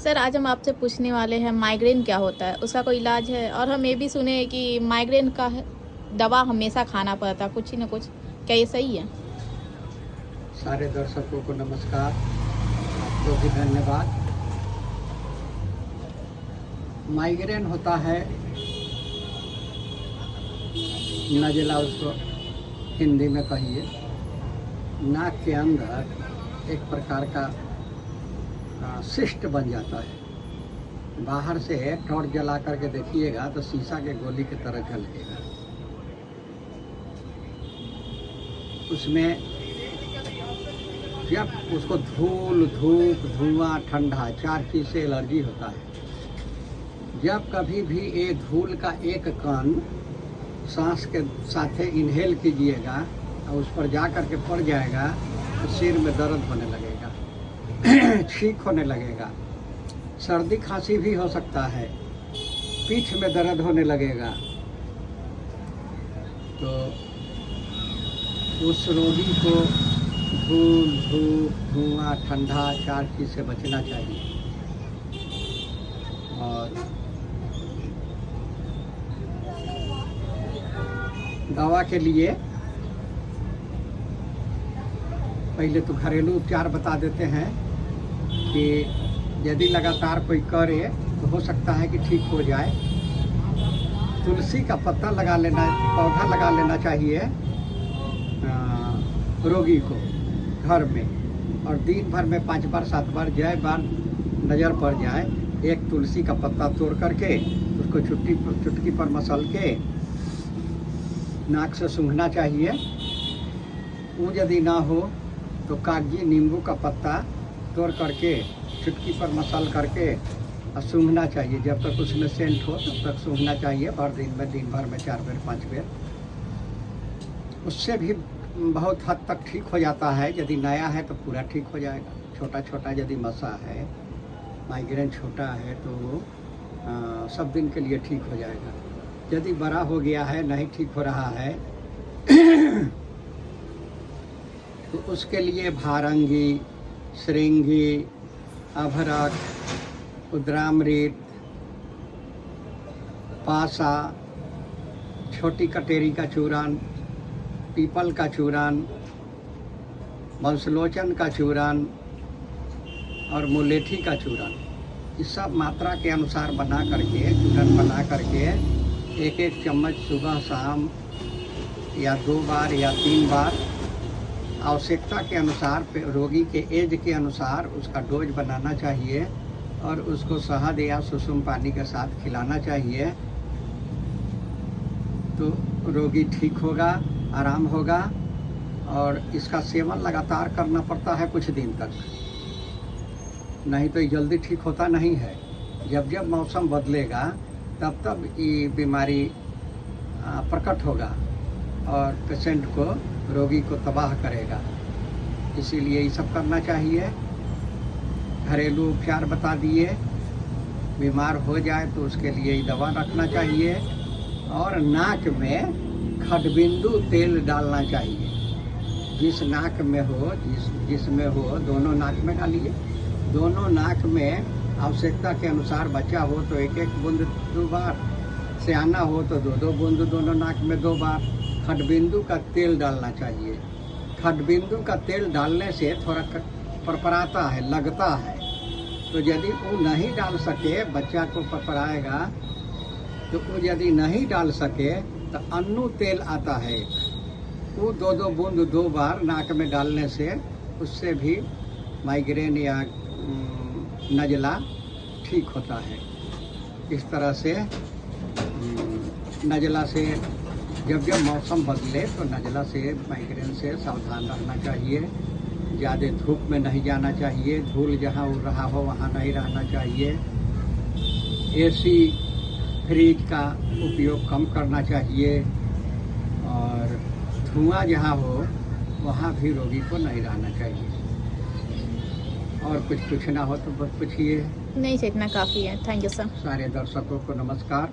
Sir आज हम आपसे पूछने वाले हैं माइग्रेन क्या होता है, उसका कोई इलाज है? और हम ये भी सुने हैं कि माइग्रेन का दवा हमेशा खाना पड़ता है कुछ ही ना कुछ, क्या ये सही है? सारे दर्शकों को नमस्कार। आपको भी धन्यवाद। माइग्रेन होता है नज़ला, उसको हिंदी में कहिए। नाक के अंदर एक प्रकार का सिस्ट बन जाता है। बाहर से टॉर्च जला करके देखिएगा तो शीशा के गोली की तरह झलकेगा। उसमें जब उसको धूल, धूप, धुआं, ठंडा, 4 चीज़ से एलर्जी होता है। जब कभी भी ये धूल का एक कण सांस के साथ इनहेल कीजिएगा और उस पर जा कर के पड़ जाएगा तो सिर में दर्द होने लगेगा, छींक होने लगेगा, सर्दी खांसी भी हो सकता है, पीठ में दर्द होने लगेगा। तो उस रोगी को धूल, धूप, धुआं, ठंडा, 4 चीज़ से बचना चाहिए। और दवा के लिए पहले तो घरेलू उपचार बता देते हैं कि यदि लगातार कोई करे तो हो सकता है कि ठीक हो जाए। तुलसी का पत्ता लगा लेना, पौधा लगा लेना चाहिए रोगी को घर में, और दिन भर में 5 बार 7 बार जय बार नज़र पड़ जाए एक तुलसी का पत्ता तोड़ करके उसको चुटकी पर मसल के नाक से सूंघना चाहिए। वो यदि ना हो तो कागजी नींबू का पत्ता तोड़ करके चुटकी पर मसल करके और सूंघना चाहिए। जब तक उसमें सेंट हो तब तक सूंघना चाहिए। दिन भर में 4 बार 5 बार। उससे भी बहुत हद तक ठीक हो जाता है। यदि नया है तो पूरा ठीक हो जाएगा। छोटा छोटा यदि मसा है, माइग्रेन छोटा है तो वो सब दिन के लिए ठीक हो जाएगा। यदि बड़ा हो गया है, नहीं ठीक हो रहा है तो उसके लिए भारंगी, श्रृंगी, अभरक, उद्रामृत, पासा, छोटी कटेरी का चूरन, पीपल का चूरन, बंसलोचन का चूरन और मुलेठी का चूरन, इस सब मात्रा के अनुसार बना करके चूरन बना करके 1-1 चम्मच सुबह शाम या 2 बार या 3 बार आवश्यकता के अनुसार, रोगी के एज के अनुसार उसका डोज बनाना चाहिए और उसको शहद या सुसुम पानी के साथ खिलाना चाहिए। तो रोगी ठीक होगा, आराम होगा। और इसका सेवन लगातार करना पड़ता है कुछ दिन तक, नहीं तो जल्दी ठीक होता नहीं है। जब जब मौसम बदलेगा तब तब ये बीमारी प्रकट होगा और पेशेंट को, रोगी को तबाह करेगा। इसीलिए ये सब करना चाहिए। घरेलू उपचार बता दिए। बीमार हो जाए तो उसके लिए ही दवा रखना चाहिए। और नाक में खडबिंदु तेल डालना चाहिए। जिस नाक में हो, जिसमें हो, दोनों नाक में डालिए। दोनों नाक में आवश्यकता के अनुसार, बच्चा हो तो 1-1 बूंद 2 बार, सियाना हो तो 2-2 बूंद दोनों नाक में 2 बार खडबिंदु का तेल डालना चाहिए। खडबिंदु का तेल डालने से थोड़ा परपराता है, लगता है। तो यदि वो नहीं डाल सके, बच्चा को परपराएगा, तो वो यदि नहीं डाल सके तो अन्नू तेल आता है एक, वो 2-2 बूंद 2 बार नाक में डालने से उससे भी माइग्रेन या नज़ला ठीक होता है। इस तरह से नज़ला से जब मौसम बदले तो नज़ला से, माइग्रेन से सावधान रहना चाहिए। ज़्यादा धूप में नहीं जाना चाहिए। धूल जहाँ उड़ रहा हो वहाँ नहीं रहना चाहिए। एसी, फ्रिज का उपयोग कम करना चाहिए। और धुआं जहाँ हो वहाँ भी रोगी को नहीं रहना चाहिए। और कुछ पूछना हो तो बस पूछिए। नहीं सर, इतना काफ़ी है। Thank you sir. सारे दर्शकों को नमस्कार।